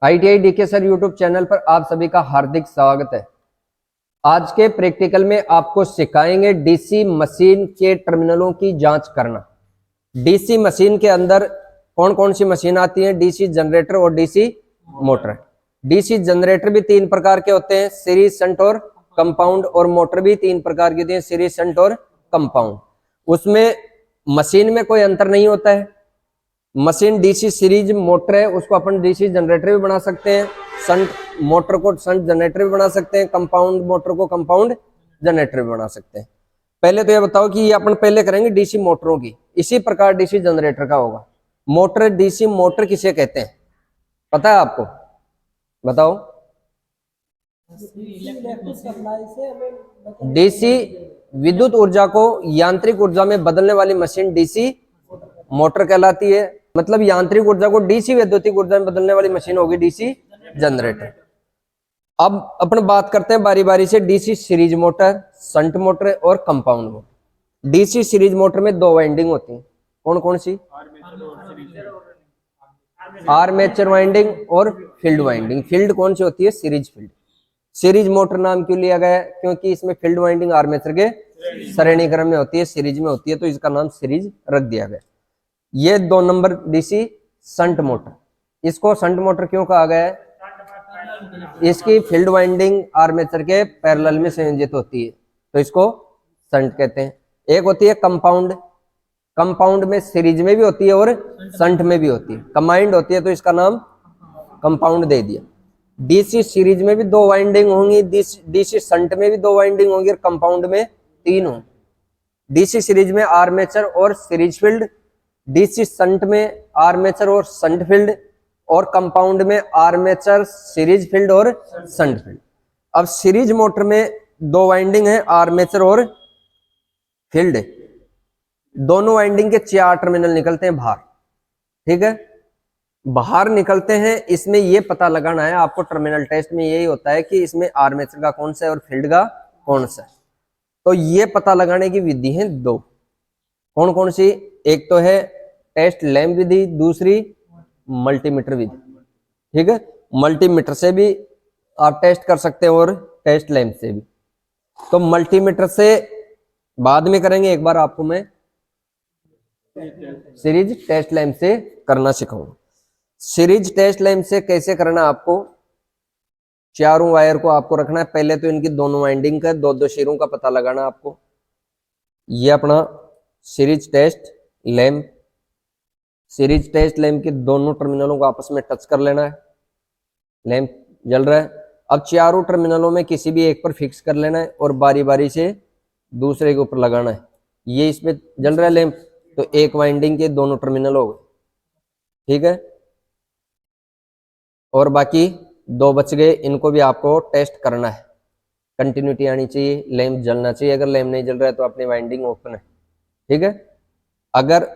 ITI DK sir YouTube channel पर आप सभी का हार्दिक स्वागत है। आज के प्रैक्टिकल में आपको सिखाएंगे डीसी मशीन के टर्मिनलों की जांच करना। डीसी मशीन के अंदर कौन कौन सी मशीन आती है? डीसी जनरेटर और डीसी मोटर। डीसी जनरेटर भी तीन प्रकार के होते हैं, सीरीज, शंट और कंपाउंड। और मोटर भी तीन प्रकार की होती है, सीरीज, शंट और कंपाउंड। उसमें मशीन में कोई अंतर नहीं होता है। मशीन डीसी सीरीज मोटर है, उसको अपन डीसी जनरेटर भी बना सकते हैं, शंट मोटर को शंट जनरेटर भी बना सकते हैं, कंपाउंड मोटर को कंपाउंड जनरेटर भी बना सकते हैं। पहले तो ये बताओ कि ये अपन पहले करेंगे डीसी मोटरों की, इसी प्रकार डीसी जनरेटर का होगा। मोटर, डीसी मोटर किसे कहते हैं पता है आपको? बताओ। डीसी विद्युत ऊर्जा को यांत्रिक ऊर्जा में बदलने वाली मशीन डीसी मोटर कहलाती है। मतलब यांत्रिक ऊर्जा को डीसी वैद्युतिक ऊर्जा में बदलने वाली मशीन होगी डीसी जनरेटर। अब अपन बात करते हैं बारी बारी से DC series motor, shunt motor और compound motor. DC series motor में दो वाइंडिंग होती हैं, कौन कौन सी? आर्मेचर वाइंडिंग और फील्ड वाइंडिंग। फील्ड कौन सी होती है? Series field. सीरीज मोटर नाम क्यों लिया गया है? क्योंकि इसमें फील्ड वाइंडिंग आर्मेचर के श्रेणी क्रम में होती है, सीरीज में होती है, तो इसका नाम सीरीज रख दिया गया। ये 2 नंबर डीसी शंट मोटर। इसको शंट मोटर क्यों कहा गया है? इसकी फील्ड वाइंडिंग आर्मेचर के पैरेलल में संयोजित होती है, तो इसको शंट कहते हैं। एक होती है कंपाउंड। कंपाउंड में सीरीज में भी होती है और शंट में भी होती है, कंबाइंड होती है, तो इसका नाम कंपाउंड दे दिया। डीसी सीरीज में भी 2 वाइंडिंग होंगी, डीसी शंट में भी 2 वाइंडिंग होंगी और कंपाउंड में 3 होंगी। डीसी सीरीज में आर्मेचर और सीरीज फील्ड, डीसी शंट में आर्मेचर और शंट फील्ड, और कंपाउंड में आर्मेचर, सीरीज फील्ड और शंट फील्ड। अब सीरीज मोटर में 2 वाइंडिंग है, आर्मेचर और फील्ड। दोनों वाइंडिंग के 4 टर्मिनल निकलते हैं बाहर, ठीक है, बाहर निकलते हैं। इसमें ये पता लगाना है आपको, टर्मिनल टेस्ट में यही होता है कि इसमें आर्मेचर का कौन सा है और फील्ड का कौन सा है। तो ये पता लगाने की विधि है 2। कौन कौन सी? एक तो है टेस्ट लैंप विधि, दूसरी मल्टीमीटर विधि, ठीक है। मल्टीमीटर से भी आप टेस्ट कर सकते हैं और टेस्ट लैंप से भी। तो मल्टीमीटर से बाद में करेंगे, एक बार आपको मैं सीरीज टेस्ट लैंप से करना सिखाऊंगा। सीरीज टेस्ट लैंप से कैसे करना आपको? चारों वायर को आपको रखना है। पहले तो इनकी दोनों वाइंडिंग का 2-2 सिरों का पता लगाना आपको। ये अपना series test lamp, series test lamp के दोनों टर्मिनलों को आपस में टच कर लेना है। लैंप जल रहा है, अब चारों टर्मिनलों में किसी भी एक पर फिक्स कर लेना है और बारी बारी से दूसरे के ऊपर लगाना है। ये इसमें जल रहा है लैंप, तो एक वाइंडिंग के दोनों टर्मिनल हो गए, ठीक है। और बाकी 2 बच गए, इनको भी आपको टेस्ट करना है। कंटिन्यूटी आनी चाहिए, लैंप जलना चाहिए। अगर लैंप नहीं जल रहा है तो अपनी वाइंडिंग ओपन है, ठीक है। अगर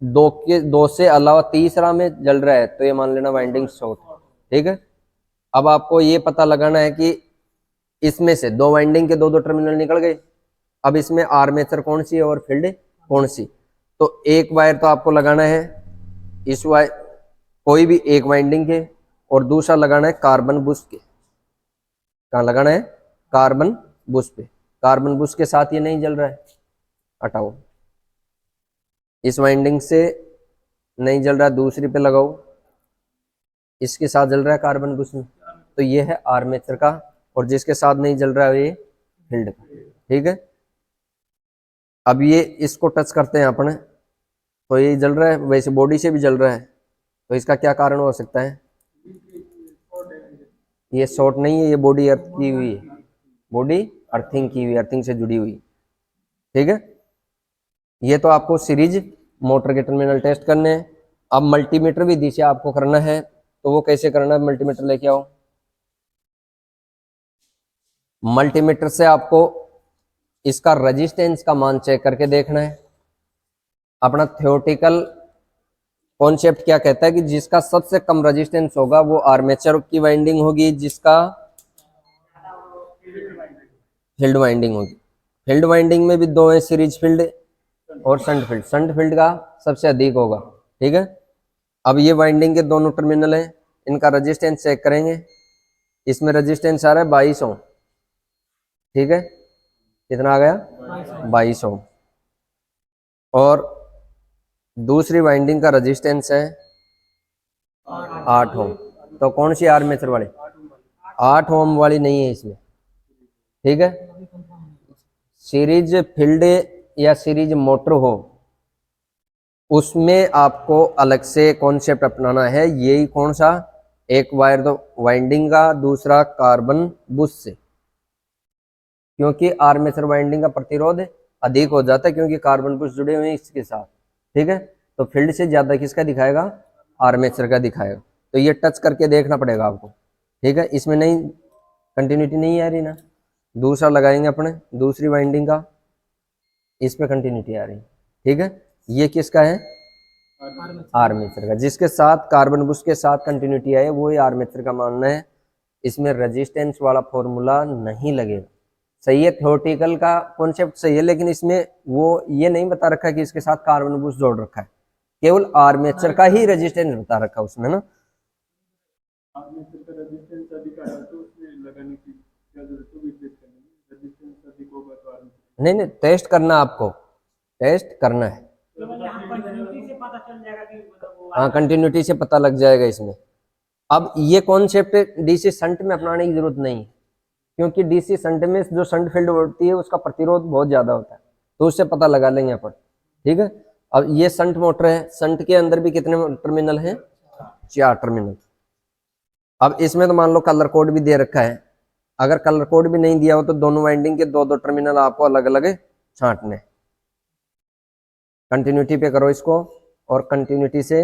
2 से अलावा तीसरा में जल रहा है तो ये मान लेना वाइंडिंग शॉर्ट, ठीक है। अब आपको ये पता लगाना है कि इसमें से 2 वाइंडिंग के 2-2 टर्मिनल निकल गए। अब इसमें आर्मेचर कौन सी है और फील्ड कौन सी? तो एक वायर तो आपको लगाना है इस वायर, कोई भी एक वाइंडिंग के, और दूसरा लगाना है कार्बन बुश के। कहाँ लगाना है? कार्बन बुश पे। कार्बन बुश के साथ ये नहीं जल रहा है, हटाओ। इस वाइंडिंग से नहीं जल रहा है, दूसरी पे लगाओ, इसके साथ जल रहा है कार्बन बुश में, तो ये है आर्मेचर का, और जिसके साथ नहीं जल रहा है ये फील्ड का, ठीक है। अब ये इसको टच करते हैं अपने, तो ये जल रहा है, वैसे बॉडी से भी जल रहा है, तो इसका क्या कारण हो सकता है? ये शॉर्ट नहीं है, ये बॉडी अर्थ की हुई है, बॉडी अर्थिंग की हुई, अर्थिंग से जुड़ी हुई, ठीक है। ये तो आपको सीरीज मोटर के टर्मिनल टेस्ट करने हैं। अब मल्टीमीटर विधि से आपको करना है, तो वो कैसे करना है? मल्टीमीटर लेके आओ। मल्टीमीटर से आपको इसका रेजिस्टेंस का मान चेक करके देखना है। अपना थ्योरेटिकल कॉन्सेप्ट क्या कहता है कि जिसका सबसे कम रेजिस्टेंस होगा वो आर्मेचर की वाइंडिंग होगी, जिसका फील्ड वाइंडिंग होगी। फील्ड वाइंडिंग में भी 2 है, सीरीज फील्ड और शंट फील्ड। शंट फील्ड का सबसे अधिक होगा, ठीक है। अब ये वाइंडिंग के दोनों टर्मिनल हैं, इनका रेजिस्टेंस चेक करेंगे। इसमें रेजिस्टेंस आ रहा है 22 ओम, ठीक है, कितना आ गया 22 ओम। और दूसरी वाइंडिंग का रेजिस्टेंस है 8 ओम। तो कौन सी आर्मेचर वाली? 8 ओम वाली नहीं है इसमें, ठीक है। सीरीज फील्ड या सीरीज मोटर हो उसमें आपको अलग से कॉन्सेप्ट अपनाना है। यही कौन सा? एक वायर तो वाइंडिंग का, दूसरा कार्बन बुश से, क्योंकि आर्मेचर वाइंडिंग का प्रतिरोध अधिक हो जाता है क्योंकि कार्बन बुश जुड़े हुए हैं इसके साथ, ठीक है। तो फील्ड से ज्यादा किसका दिखाएगा? आर्मेचर का दिखाएगा। तो ये टच करके देखना पड़ेगा आपको, ठीक है। इसमें नहीं, कंटिन्यूटी नहीं आ रही ना, दूसरा लगाएंगे अपने दूसरी वाइंडिंग का, इस पे कंटिन्यूटी आ रही, ठीक है। ये किसका है? आर्मेचर का। जिसके साथ कार्बन बुश के साथ कंटिन्यूटी आए वो ही आर्मेचर का मानना है। इसमें रेजिस्टेंस वाला फॉर्मूला नहीं लगेगा। सही है, थ्योरेटिकल का कॉन्सेप्ट सही है, लेकिन इसमें वो ये नहीं बता रखा है कि इसके साथ कार्बन बुश जोड़ रखा है, केवल आर्मेचर का ही रेजिस्टेंस बता रखा है उसमें ना। आर्मेचर का रेजिस्टेंस अधिक आया तो उसमें लगाने की क्या जरूरत है? रिप्लेस करने की रेजिस्टेंस अधिक होगा तो आर्मेचर नहीं, टेस्ट करना, आपको टेस्ट करना है। हाँ, कंटिन्यूटी से पता लग जाएगा इसमें। अब ये कॉन्सेप्ट डीसी शंट में अपनाने की जरूरत नहीं है, क्योंकि डीसी शंट में जो शंट फील्ड होती है उसका प्रतिरोध बहुत ज्यादा होता है, तो उससे पता लगा लेंगे अपन, ठीक है। अब ये शंट मोटर है, शंट के अंदर भी कितने टर्मिनल हैं? 4 टर्मिनल। अब इसमें तो मान लो कलर कोड भी दे रखा है, अगर कलर कोड भी नहीं दिया हो तो दोनों वाइंडिंग के दो दो टर्मिनल आपको अलग अलग छांटने। कंटिन्यूटी पे करो इसको, और कंटिन्यूटी से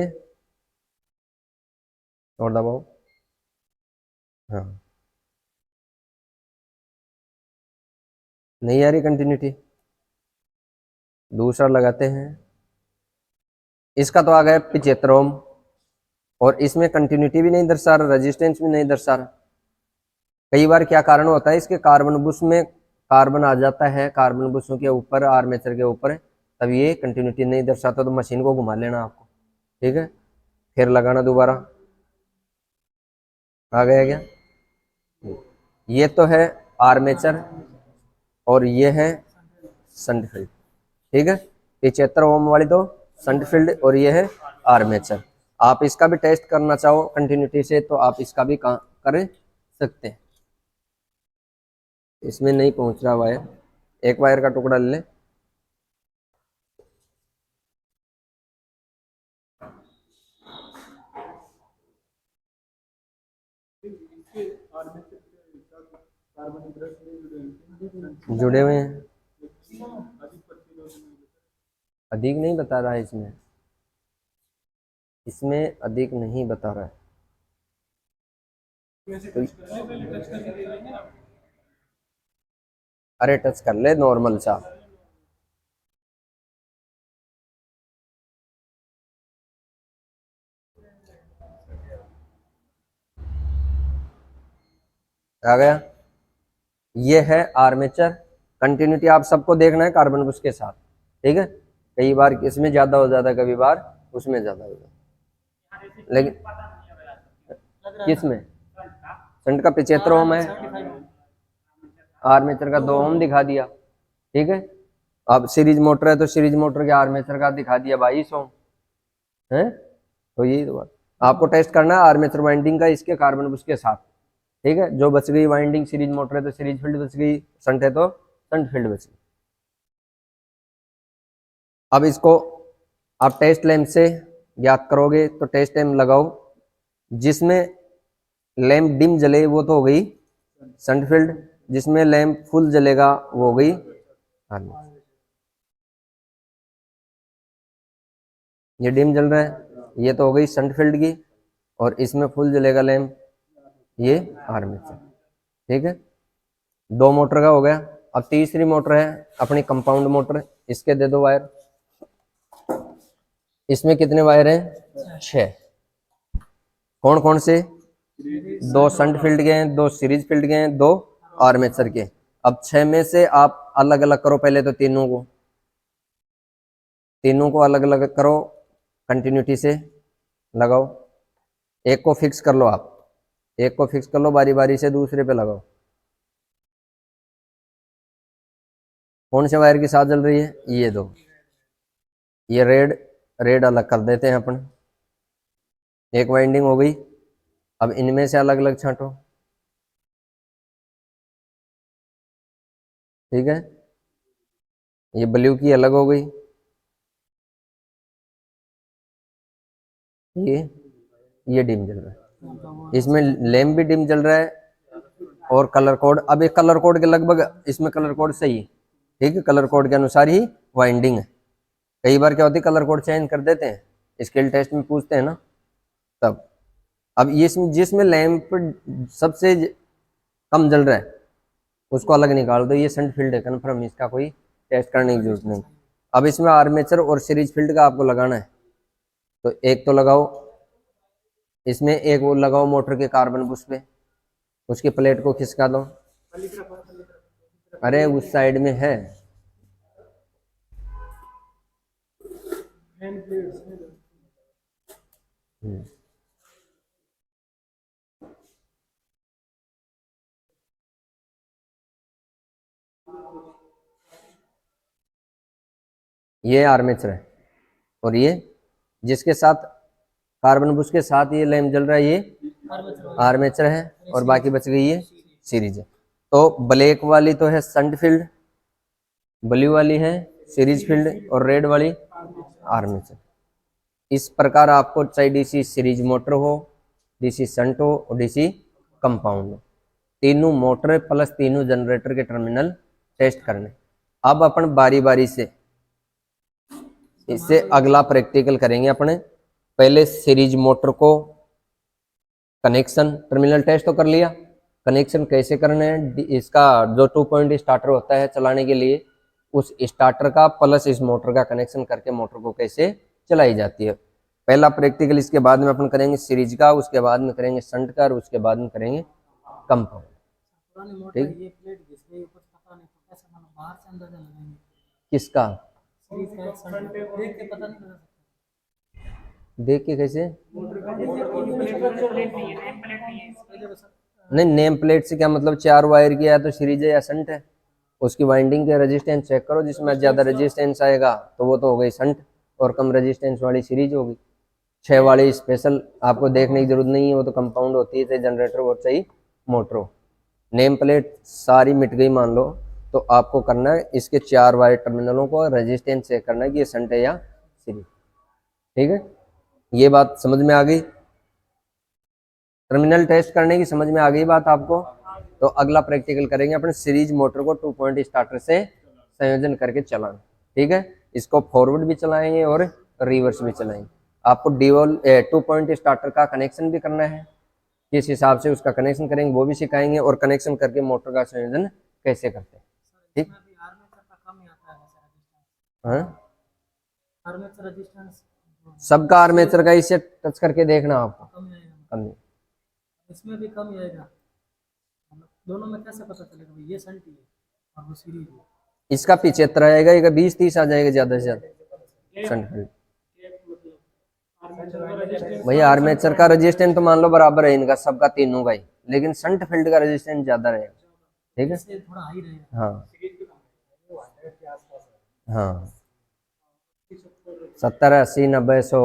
और दबाओ, हाँ, नहीं आ रही कंटिन्यूटी, दूसरा लगाते हैं। इसका तो आ गया 75 ओम, और इसमें कंटिन्यूटी भी नहीं दर्शा रहा, रेजिस्टेंस भी नहीं दर्शा रहा। कई बार क्या कारण होता है, इसके कार्बन बुश में कार्बन आ जाता है, कार्बन बुशों के ऊपर, आर्मेचर के ऊपर, तब ये कंटिन्यूटी नहीं दर्शाता। तो मशीन को घुमा लेना आपको, ठीक है, फिर लगाना दोबारा। आ गया क्या? ये तो है आर्मेचर और ये है शंट फील्ड, ठीक है। 75 ओम वाली तो शंट फील्ड और ये है आर्मेचर। आप इसका भी टेस्ट करना चाहो कंटिन्यूटी से तो आप इसका भी कर सकते हैं। इसमें नहीं पहुंच रहा वायर, एक वायर का टुकड़ा ले लें। जुड़े हुए हैं, अधिक नहीं बता रहा है इसमें, इसमें अधिक नहीं बता रहा है। तो अरे टच कर ले नॉर्मल सा, आ गया। ये है आर्मेचर। कंटिन्यूटी आप सबको देखना है कार्बन बुश के साथ, ठीक है। कई बार इसमें ज्यादा हो जाता है, कभी बार उसमें ज्यादा हो जाता है, लेकिन किसमें? शंट का 75 ओम है, आर्मेचर का 2 ओम दिखा दिया, ठीक है। अब सीरीज मोटर है तो सीरीज मोटर के आर्मेचर का दिखा दिया 22 ओम है। तो यही तो बात आपको टेस्ट करना है आर्मेचर वाइंडिंग का इसके कार्बन बुश के साथ, ठीक है। जो बच गई वाइंडिंग, सीरीज मोटर है तो सीरीज फील्ड बच गई, शंट है तो शंट फील्ड बच गई। अब इसको आप टेस्ट लैंप से ज्ञात करोगे, तो टेस्ट लैंप लगाओ, जिसमें लैंप डिम जले वो तो हो गई शंट फील्ड, जिसमें लैंप फुल जलेगा वो हो गई आर्मेचर। ये डिम जल रहा है, ये तो हो गई शंट फील्ड की, और इसमें फुल जलेगा लैंप, ये आर्मेचर, ठीक है। 2 मोटर का हो गया। अब तीसरी मोटर है अपनी कंपाउंड मोटर, इसके दे दो वायर। इसमें कितने वायर हैं? 6। कौन कौन से? 2 शंट फील्ड के हैं, 2 सीरीज फील्ड के हैं, 2 आर्मेचर के। अब 6 में से आप अलग अलग करो, पहले तो तीनों को अलग अलग करो, कंटिन्यूटी से लगाओ। एक को फिक्स कर लो आप, एक को फिक्स कर लो, बारी बारी से दूसरे पे लगाओ। कौन से वायर की साथ जल रही है? ये दो, ये रेड, रेड अलग कर देते हैं अपन। एक वाइंडिंग हो गई। अब इनमें से अलग अलग छांटो, ठीक है। ये ब्लू की अलग हो गई, ये डिम जल रहा है, इसमें लैम्प भी डिम जल रहा है। और कलर कोड, अब एक कलर कोड के लगभग इसमें कलर कोड सही है, ठीक है, कलर कोड के अनुसार ही वाइंडिंग है। कई बार क्या होती है कलर कोड चेंज कर देते हैं, स्किल टेस्ट में पूछते हैं ना तब। अब ये जिसमें लैंप सबसे कम जल रहा है उसको अलग निकाल दो, ये शंट फील्ड है कन्फर्म, इसका कोई टेस्ट करने की जरूरत नहीं। अब इसमें आर्मेचर और सीरीज फील्ड का आपको लगाना है, तो एक तो लगाओ इसमें, एक वो लगाओ मोटर के कार्बन बुश पे, उसकी प्लेट को खिसका दो। अरे उस साइड में है, ये आर्मेचर है, और ये जिसके साथ कार्बन बुश के साथ ये लैंप जल रहा है ये आर्मेचर है, और बाकी बच गई ये सीरीज है। तो ब्लैक वाली तो है शंट फील्ड, ब्लू वाली है सीरीज फील्ड, और रेड वाली आर्मेचर। इस प्रकार आपको चाहे डीसी सीरीज मोटर हो, डीसी शंट हो और डीसी कंपाउंड हो, तीनों मोटर प्लस तीनों जनरेटर के टर्मिनल टेस्ट करने। अब अपन बारी बारी से इससे अगला प्रैक्टिकल करेंगे अपने। पहले सीरीज मोटर को कनेक्शन टर्मिनल टेस्ट तो कर लिया, कनेक्शन कैसे करने हैं, इसका जो 2 पॉइंट स्टार्टर होता है चलाने के लिए, उस स्टार्टर का प्लस इस मोटर का कनेक्शन करके मोटर को कैसे चलाई जाती है, पहला प्रैक्टिकल। इसके बाद में अपन करेंगे सीरीज का, उसके बाद में करेंगे शंट का, और उसके बाद में करेंगे कंपाउंड। ठीक, किसका देख के कैसे? नहीं, नेम प्लेट से क्या मतलब, 4 वायर की है तो सीरीज है या शंट है, उसकी वाइंडिंग के रेजिस्टेंस चेक करो, जिसमें ज्यादा रेजिस्टेंस आएगा तो वो तो हो गई शंट, और कम रेजिस्टेंस वाली सीरीज होगी। 6 वाली स्पेशल आपको देखने की जरूरत नहीं है, वो तो कंपाउंड होती है, चाहे जनरेटर हो चाहे मोटर हो। नेम प्लेट सारी मिट गई मान लो, तो आपको करना है इसके 4 वायर टर्मिनलों को रेजिस्टेंस चेक करना है कि ये शंट है या सीरीज। ठीक है, ये बात समझ में आ गई? टर्मिनल टेस्ट करने की समझ में आ गई बात आपको? तो अगला प्रैक्टिकल करेंगे अपने सीरीज मोटर को 2 पॉइंट स्टार्टर से संयोजन करके चलाना। ठीक है, इसको फॉरवर्ड भी चलाएंगे और रिवर्स भी चलाएंगे। आपको ड्यूअल 2 पॉइंट स्टार्टर का कनेक्शन भी करना है, किस हिसाब से उसका कनेक्शन करेंगे वो भी सिखाएंगे, और कनेक्शन करके मोटर का संयोजन कैसे करते हैं। ठीक, सबका आर्मेचर का इसे टच करके देखना आपको कम, इसमें भी कम आएगा, दोनों में कैसे पता चलेगा भाई ये शंट है और वो सीरीज है? इसका 75 आएगा, ये 20-30 आ जाएगा ज्यादा से ज्यादा शंट फील्ड। भैया आर्मेचर का रेजिस्टेंस तो मान लो बराबर है इनका सबका तीनों का ही, लेकिन शंट फील्ड का रेजिस्टेंस ज्यादा रहेगा। ठीक है, थोड़ा हाई रहेगा। हाँ हाँ, 70, 80, 90, 100,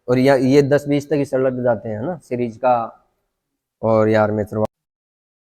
और ये 10-20 तक ही सड़क जाते हैं ना सीरीज का और ये आर्मेचर।